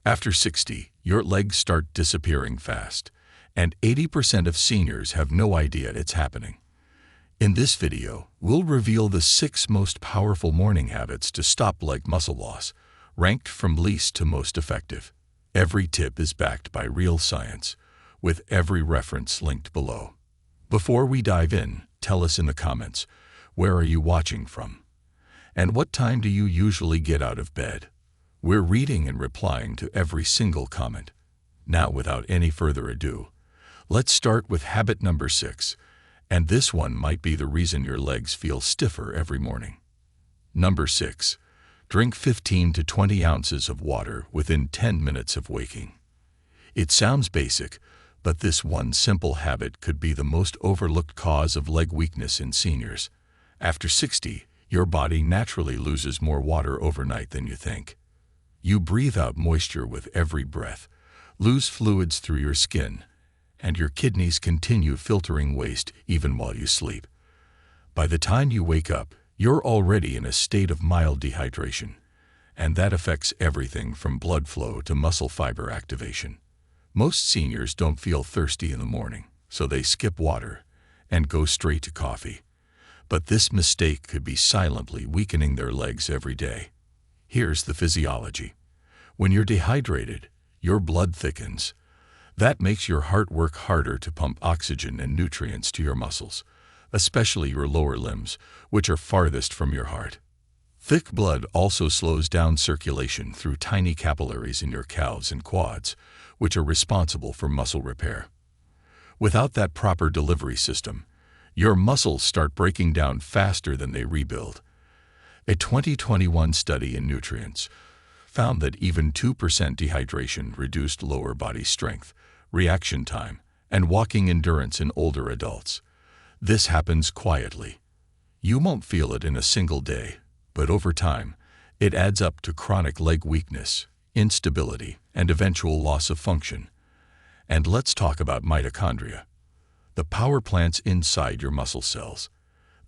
After 60, your legs start disappearing fast, and 80% of seniors have no idea it's happening. In this video, we'll reveal the 6 most powerful morning habits to stop leg muscle loss, ranked from least to most effective. Every tip is backed by real science, with every reference linked below. Before we dive in, tell us in the comments, where are you watching from? And what time do you usually get out of bed? We're reading and replying to every single comment. Now, without any further ado, let's start with habit number 6, and this one might be the reason your legs feel stiffer every morning. Number 6. Drink 15 to 20 ounces of water within 10 minutes of waking. It sounds basic, but this one simple habit could be the most overlooked cause of leg weakness in seniors. After 60, your body naturally loses more water overnight than you think. You breathe out moisture with every breath, lose fluids through your skin, and your kidneys continue filtering waste even while you sleep. By the time you wake up, you're already in a state of mild dehydration, and that affects everything from blood flow to muscle fiber activation. Most seniors don't feel thirsty in the morning, so they skip water and go straight to coffee. But this mistake could be silently weakening their legs every day. Here's the physiology. When you're dehydrated, your blood thickens. That makes your heart work harder to pump oxygen and nutrients to your muscles, especially your lower limbs, which are farthest from your heart. Thick blood also slows down circulation through tiny capillaries in your calves and quads, which are responsible for muscle repair. Without that proper delivery system, your muscles start breaking down faster than they rebuild. A 2021 study in Nutrients found that even 2% dehydration reduced lower body strength, reaction time, and walking endurance in older adults. This happens quietly. You won't feel it in a single day, but over time, it adds up to chronic leg weakness, instability, and eventual loss of function. And let's talk about mitochondria, the power plants inside your muscle cells.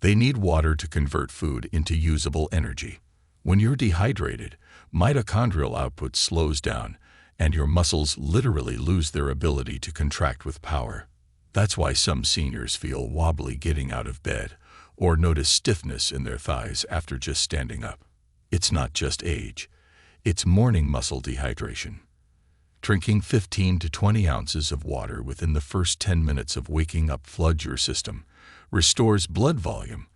They need water to convert food into usable energy. When you're dehydrated, mitochondrial output slows down, and your muscles literally lose their ability to contract with power. That's why some seniors feel wobbly getting out of bed, or notice stiffness in their thighs after just standing up. It's not just age, it's morning muscle dehydration. Drinking 15 to 20 ounces of water within the first 10 minutes of waking up floods your system, restores blood volume,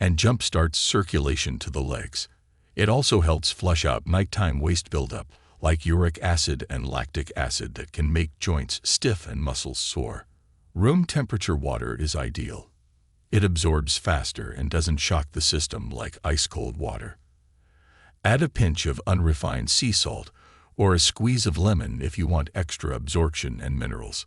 and jumpstarts circulation to the legs. It also helps flush out nighttime waste buildup, like uric acid and lactic acid, that can make joints stiff and muscles sore. Room temperature water is ideal. It absorbs faster and doesn't shock the system like ice-cold water. Add a pinch of unrefined sea salt or a squeeze of lemon if you want extra absorption and minerals.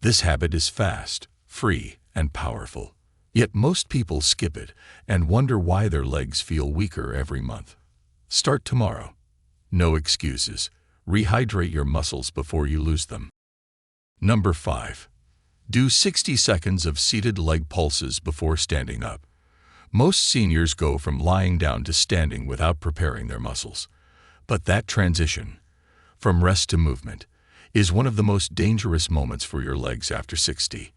This habit is fast, free, and powerful. Yet most people skip it and wonder why their legs feel weaker every month. Start tomorrow. No excuses. Rehydrate your muscles before you lose them. Number 5. Do 60 seconds of seated leg pulses before standing up. Most seniors go from lying down to standing without preparing their muscles. But that transition, from rest to movement, is one of the most dangerous moments for your legs after 60.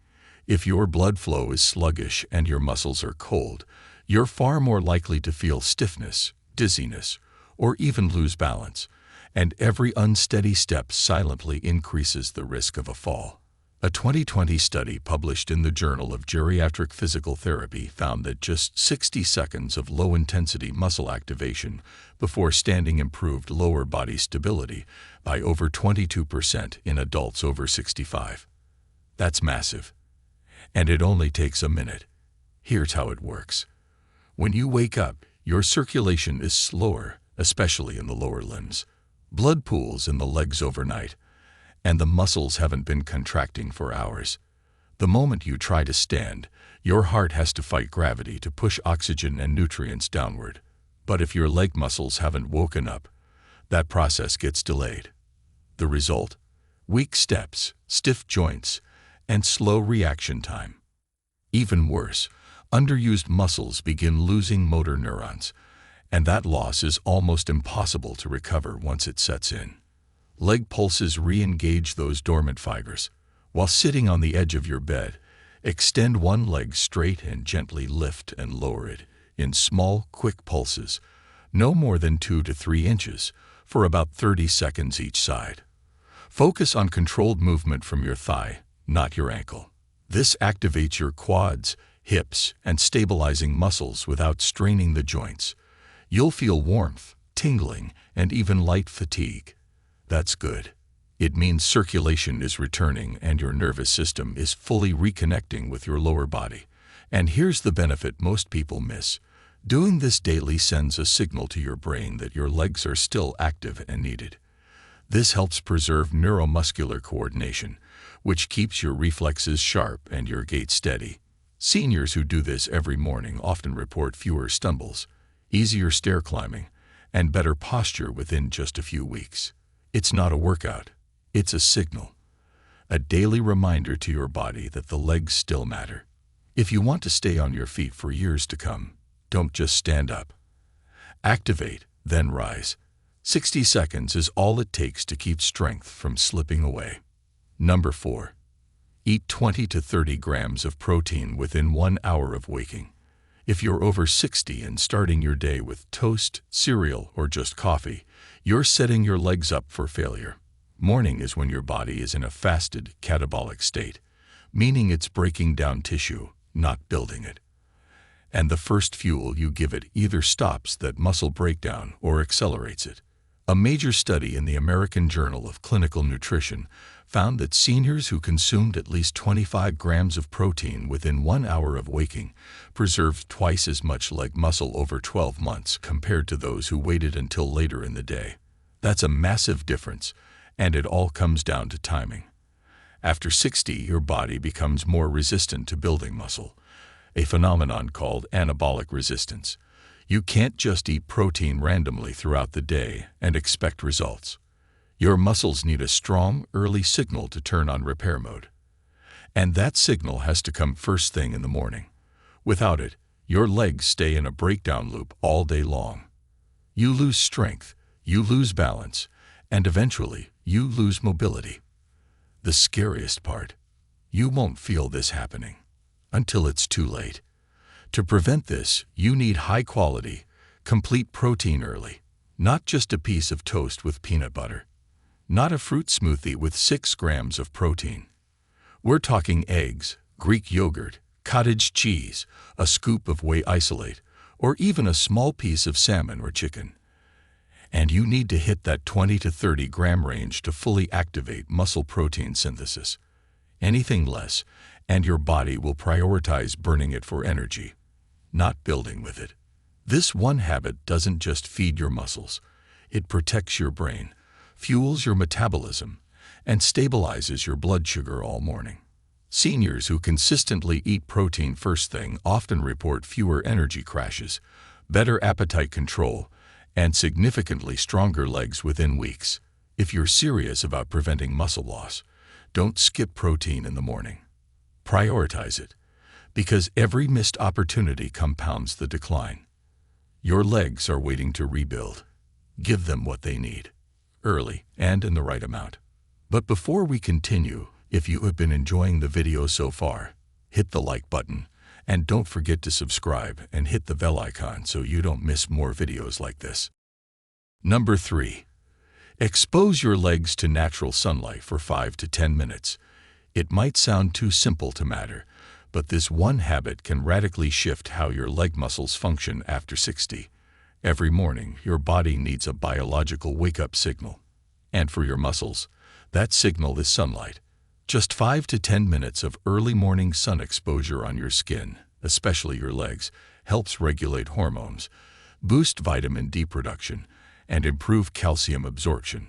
If your blood flow is sluggish and your muscles are cold, you're far more likely to feel stiffness, dizziness, or even lose balance, and every unsteady step silently increases the risk of a fall. A 2020 study published in the Journal of Geriatric Physical Therapy found that just 60 seconds of low-intensity muscle activation before standing improved lower body stability by over 22% in adults over 65. That's massive. And it only takes a minute. Here's how it works. When you wake up, your circulation is slower, especially in the lower limbs. Blood pools in the legs overnight, and the muscles haven't been contracting for hours. The moment you try to stand, your heart has to fight gravity to push oxygen and nutrients downward. But if your leg muscles haven't woken up, that process gets delayed. The result? Weak steps, stiff joints, and slow reaction time. Even worse, underused muscles begin losing motor neurons, and that loss is almost impossible to recover once it sets in. Leg pulses re-engage those dormant fibers. While sitting on the edge of your bed, extend one leg straight and gently lift and lower it in small, quick pulses, no more than 2 to 3 inches, for about 30 seconds each side. Focus on controlled movement from your thigh, not your ankle. This activates your quads, hips, and stabilizing muscles without straining the joints. You'll feel warmth, tingling, and even light fatigue. That's good. It means circulation is returning and your nervous system is fully reconnecting with your lower body. And here's the benefit most people miss. Doing this daily sends a signal to your brain that your legs are still active and needed. This helps preserve neuromuscular coordination, which keeps your reflexes sharp and your gait steady. Seniors who do this every morning often report fewer stumbles, easier stair climbing, and better posture within just a few weeks. It's not a workout. It's a signal, a daily reminder to your body that the legs still matter. If you want to stay on your feet for years to come, don't just stand up. Activate, then rise. 60 seconds is all it takes to keep strength from slipping away. Number 4. Eat 20 to 30 grams of protein within 1 hour of waking. If you're over 60 and starting your day with toast, cereal, or just coffee, you're setting your legs up for failure. Morning is when your body is in a fasted, catabolic state, meaning it's breaking down tissue, not building it. And the first fuel you give it either stops that muscle breakdown or accelerates it. A major study in the American Journal of Clinical Nutrition found that seniors who consumed at least 25 grams of protein within 1 hour of waking preserved twice as much leg muscle over 12 months compared to those who waited until later in the day. That's a massive difference, and it all comes down to timing. After 60, your body becomes more resistant to building muscle, a phenomenon called anabolic resistance. You can't just eat protein randomly throughout the day and expect results. Your muscles need a strong, early signal to turn on repair mode. And that signal has to come first thing in the morning. Without it, your legs stay in a breakdown loop all day long. You lose strength, you lose balance, and eventually, you lose mobility. The scariest part, you won't feel this happening until it's too late. To prevent this, you need high-quality, complete protein early, not just a piece of toast with peanut butter, not a fruit smoothie with 6 grams of protein. We're talking eggs, Greek yogurt, cottage cheese, a scoop of whey isolate, or even a small piece of salmon or chicken. And you need to hit that 20 to 30 gram range to fully activate muscle protein synthesis. Anything less, and your body will prioritize burning it for energy, not building with it. This one habit doesn't just feed your muscles. It protects your brain, fuels your metabolism, and stabilizes your blood sugar all morning. Seniors who consistently eat protein first thing often report fewer energy crashes, better appetite control, and significantly stronger legs within weeks. If you're serious about preventing muscle loss, don't skip protein in the morning. Prioritize it, because every missed opportunity compounds the decline. Your legs are waiting to rebuild. Give them what they need, early and in the right amount. But before we continue, if you have been enjoying the video so far, hit the like button, and don't forget to subscribe and hit the bell icon so you don't miss more videos like this. Number 3. Expose your legs to natural sunlight for 5 to 10 minutes. It might sound too simple to matter, but this one habit can radically shift how your leg muscles function after 60. Every morning, your body needs a biological wake-up signal. And for your muscles, that signal is sunlight. Just 5 to 10 minutes of early morning sun exposure on your skin, especially your legs, helps regulate hormones, boost vitamin D production, and improve calcium absorption,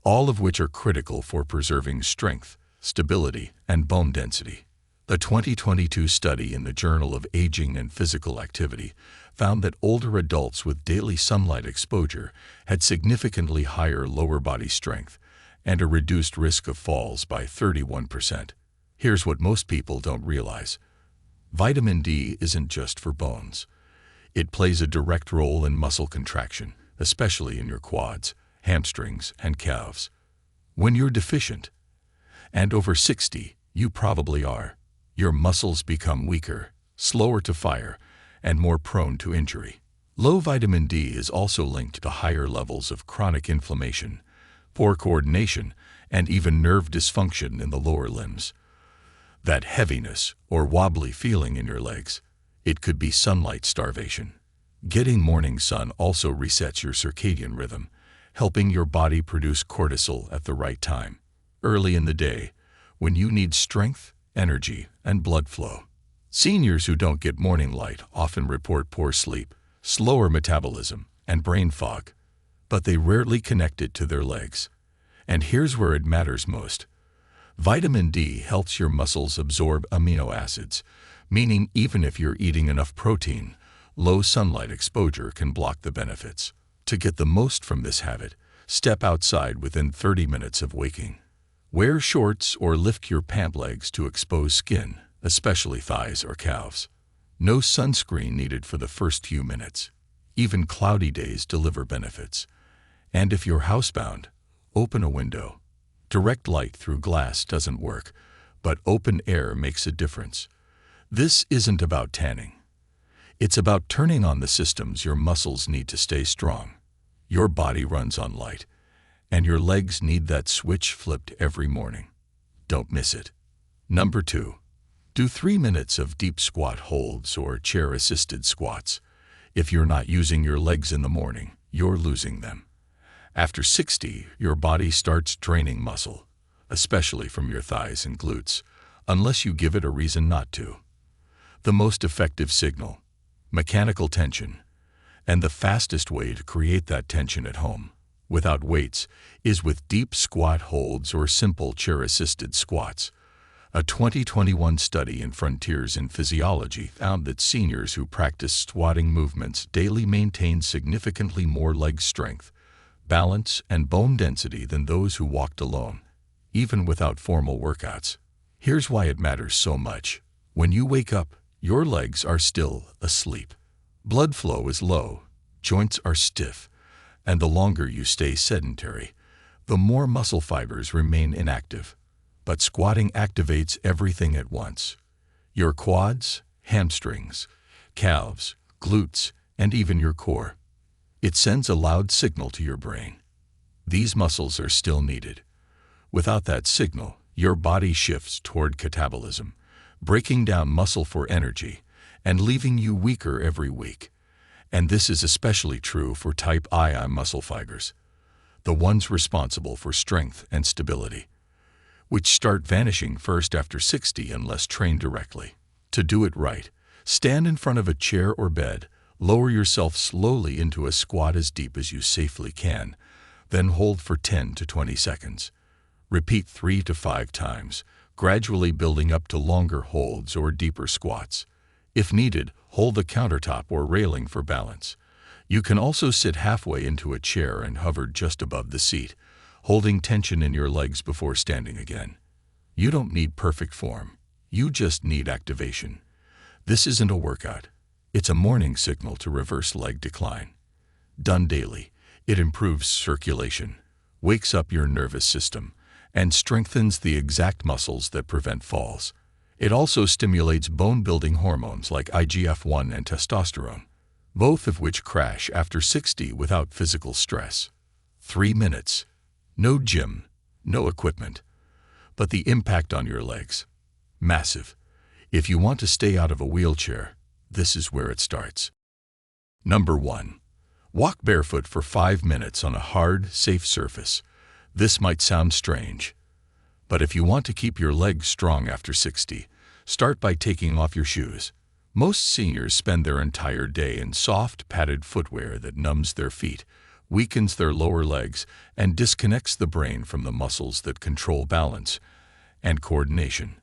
all of which are critical for preserving strength, stability, and bone density. A 2022 study in the Journal of Aging and Physical Activity found that older adults with daily sunlight exposure had significantly higher lower body strength and a reduced risk of falls by 31%. Here's what most people don't realize. Vitamin D isn't just for bones. It plays a direct role in muscle contraction, especially in your quads, hamstrings, and calves. When you're deficient, and over 60, you probably are, your muscles become weaker, slower to fire, and more prone to injury. Low vitamin D is also linked to higher levels of chronic inflammation, poor coordination, and even nerve dysfunction in the lower limbs. That heaviness or wobbly feeling in your legs, it could be sunlight starvation. Getting morning sun also resets your circadian rhythm, helping your body produce cortisol at the right time, early in the day, when you need strength, energy, and blood flow. Seniors who don't get morning light often report poor sleep, slower metabolism, and brain fog, but they rarely connect it to their legs. And here's where it matters most. Vitamin D helps your muscles absorb amino acids, meaning even if you're eating enough protein, low sunlight exposure can block the benefits. To get the most from this habit, step outside within 30 minutes of waking. Wear shorts or lift your pant legs to expose skin, especially thighs or calves. No sunscreen needed for the first few minutes. Even cloudy days deliver benefits. And if you're housebound, open a window. Direct light through glass doesn't work, but open air makes a difference. This isn't about tanning. It's about turning on the systems your muscles need to stay strong. Your body runs on light, and your legs need that switch flipped every morning. Don't miss it. Number 2. Do 3 minutes of deep squat holds or chair-assisted squats. If you're not using your legs in the morning, you're losing them. After 60, your body starts draining muscle, especially from your thighs and glutes, unless you give it a reason not to. The most effective signal, mechanical tension, and the fastest way to create that tension at home, without weights, is with deep squat holds or simple chair-assisted squats. A 2021 study in Frontiers in Physiology found that seniors who practice squatting movements daily maintain significantly more leg strength, balance, and bone density than those who walked alone, even without formal workouts. Here's why it matters so much. When you wake up, your legs are still asleep. Blood flow is low, joints are stiff, and the longer you stay sedentary, the more muscle fibers remain inactive. But squatting activates everything at once. Your quads, hamstrings, calves, glutes, and even your core. It sends a loud signal to your brain. These muscles are still needed. Without that signal, your body shifts toward catabolism, breaking down muscle for energy and leaving you weaker every week. And this is especially true for type II muscle fibers, the ones responsible for strength and stability, which start vanishing first after 60 unless trained directly. To do it right, stand in front of a chair or bed, lower yourself slowly into a squat as deep as you safely can, then hold for 10 to 20 seconds. Repeat 3 to 5 times, gradually building up to longer holds or deeper squats. If needed, hold the countertop or railing for balance. You can also sit halfway into a chair and hover just above the seat, holding tension in your legs before standing again. You don't need perfect form. You just need activation. This isn't a workout. It's a morning signal to reverse leg decline. Done daily, it improves circulation, wakes up your nervous system, and strengthens the exact muscles that prevent falls. It also stimulates bone-building hormones like IGF-1 and testosterone, both of which crash after 60 without physical stress. 3 minutes. No gym, no equipment, but the impact on your legs, massive. If you want to stay out of a wheelchair, this is where it starts. Number 1. Walk barefoot for 5 minutes on a hard, safe surface. This might sound strange, but if you want to keep your legs strong after 60, start by taking off your shoes. Most seniors spend their entire day in soft, padded footwear that numbs their feet, weakens their lower legs, and disconnects the brain from the muscles that control balance and coordination.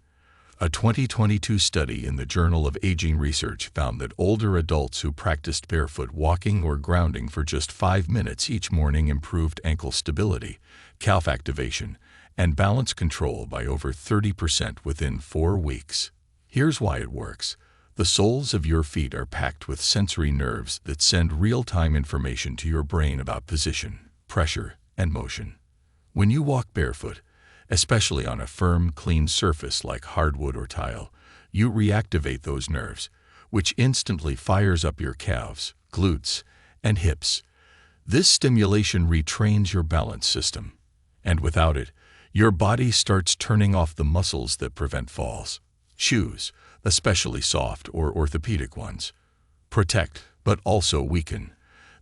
A 2022 study in the Journal of Aging Research found that older adults who practiced barefoot walking or grounding for just 5 minutes each morning improved ankle stability, calf activation, and balance control by over 30% within 4 weeks. Here's why it works. The soles of your feet are packed with sensory nerves that send real-time information to your brain about position, pressure, and motion. When you walk barefoot, especially on a firm, clean surface like hardwood or tile, you reactivate those nerves, which instantly fires up your calves, glutes, and hips. This stimulation retrains your balance system, and without it, your body starts turning off the muscles that prevent falls. Shoes, especially soft or orthopedic ones, protect but also weaken.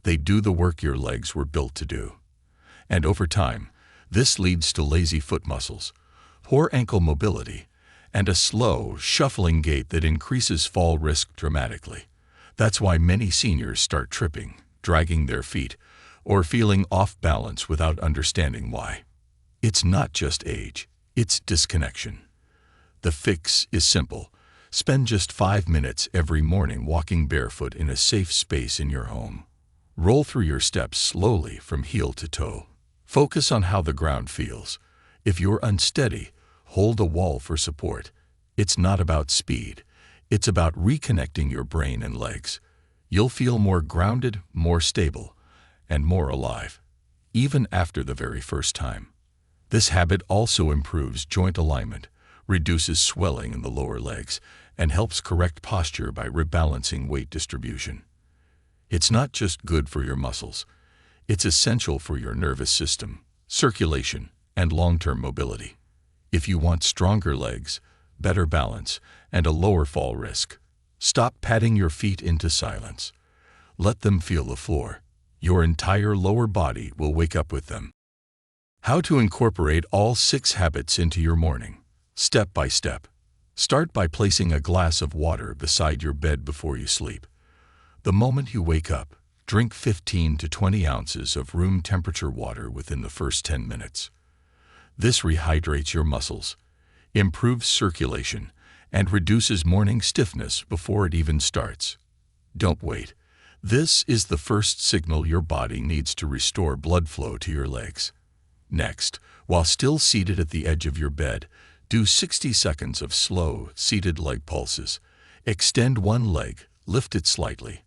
They do the work your legs were built to do. And over time, this leads to lazy foot muscles, poor ankle mobility, and a slow, shuffling gait that increases fall risk dramatically. That's why many seniors start tripping, dragging their feet, or feeling off balance without understanding why. It's not just age, it's disconnection. The fix is simple. Spend just 5 minutes every morning walking barefoot in a safe space in your home. Roll through your steps slowly from heel to toe. Focus on how the ground feels. If you're unsteady, hold a wall for support. It's not about speed. It's about reconnecting your brain and legs. You'll feel more grounded, more stable, and more alive, even after the very first time. This habit also improves joint alignment, reduces swelling in the lower legs, and helps correct posture by rebalancing weight distribution. It's not just good for your muscles. It's essential for your nervous system, circulation, and long-term mobility. If you want stronger legs, better balance, and a lower fall risk, stop patting your feet into silence. Let them feel the floor. Your entire lower body will wake up with them. How to incorporate all 6 habits into your morning, step by step. Start by placing a glass of water beside your bed before you sleep. The moment you wake up, drink 15 to 20 ounces of room temperature water within the first 10 minutes. This rehydrates your muscles, improves circulation, and reduces morning stiffness before it even starts. Don't wait. This is the first signal your body needs to restore blood flow to your legs. Next, while still seated at the edge of your bed, do 60 seconds of slow, seated leg pulses. Extend one leg, lift it slightly,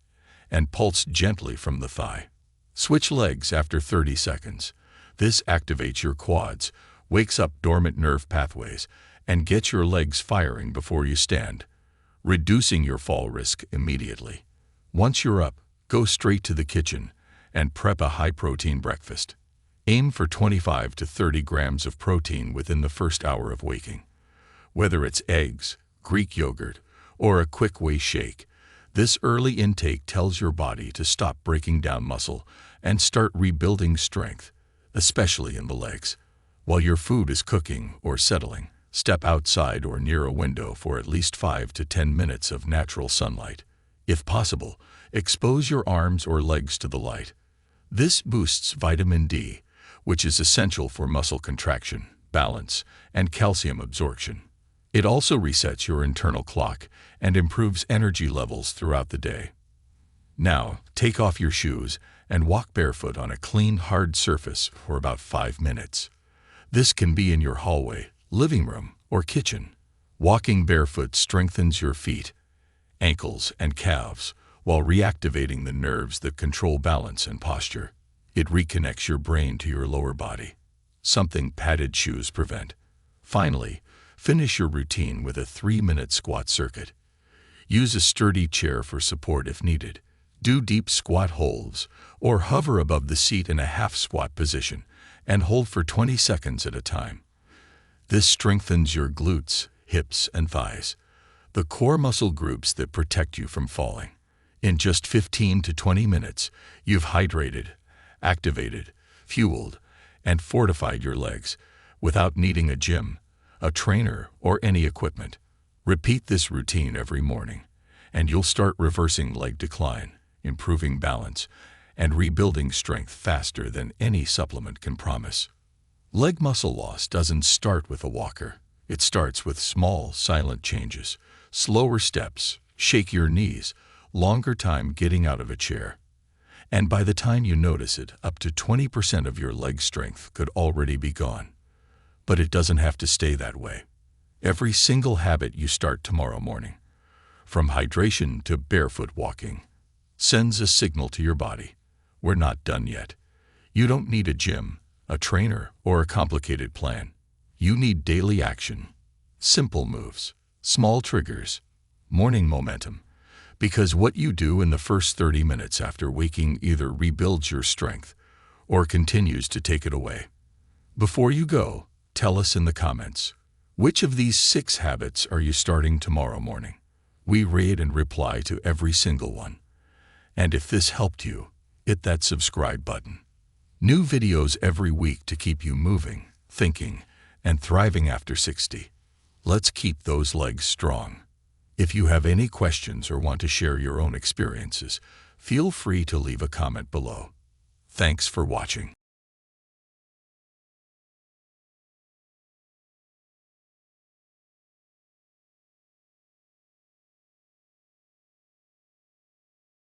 and pulse gently from the thigh. Switch legs after 30 seconds. This activates your quads, wakes up dormant nerve pathways, and gets your legs firing before you stand, reducing your fall risk immediately. Once you're up, go straight to the kitchen and prep a high-protein breakfast. Aim for 25 to 30 grams of protein within the first hour of waking. Whether it's eggs, Greek yogurt, or a quick whey shake, this early intake tells your body to stop breaking down muscle and start rebuilding strength, especially in the legs. While your food is cooking or settling, step outside or near a window for at least 5 to 10 minutes of natural sunlight. If possible, expose your arms or legs to the light. This boosts vitamin D, which is essential for muscle contraction, balance, and calcium absorption. It also resets your internal clock and improves energy levels throughout the day. Now, take off your shoes and walk barefoot on a clean, hard surface for about 5 minutes. This can be in your hallway, living room, or kitchen. Walking barefoot strengthens your feet, ankles, and calves while reactivating the nerves that control balance and posture. It reconnects your brain to your lower body, something padded shoes prevent. Finally, finish your routine with a 3-minute squat circuit. Use a sturdy chair for support if needed. Do deep squat holds or hover above the seat in a half squat position and hold for 20 seconds at a time. This strengthens your glutes, hips, and thighs, the core muscle groups that protect you from falling. In just 15 to 20 minutes, you've hydrated, activated, fueled, and fortified your legs without needing a gym, a trainer, or any equipment. Repeat this routine every morning, and you'll start reversing leg decline, improving balance, and rebuilding strength faster than any supplement can promise. Leg muscle loss doesn't start with a walker. It starts with small, silent changes, slower steps, shake your knees, longer time getting out of a chair. And by the time you notice it, up to 20% of your leg strength could already be gone. But it doesn't have to stay that way. Every single habit you start tomorrow morning, from hydration to barefoot walking, sends a signal to your body. We're not done yet. You don't need a gym, a trainer, or a complicated plan. You need daily action, simple moves, small triggers, morning momentum, because what you do in the first 30 minutes after waking either rebuilds your strength or continues to take it away. Before you go, tell us in the comments, which of these 6 habits are you starting tomorrow morning? We read and reply to every single one. And if this helped you, hit that subscribe button. New videos every week to keep you moving, thinking, and thriving after 60. Let's keep those legs strong. If you have any questions or want to share your own experiences, feel free to leave a comment below. Thanks for watching.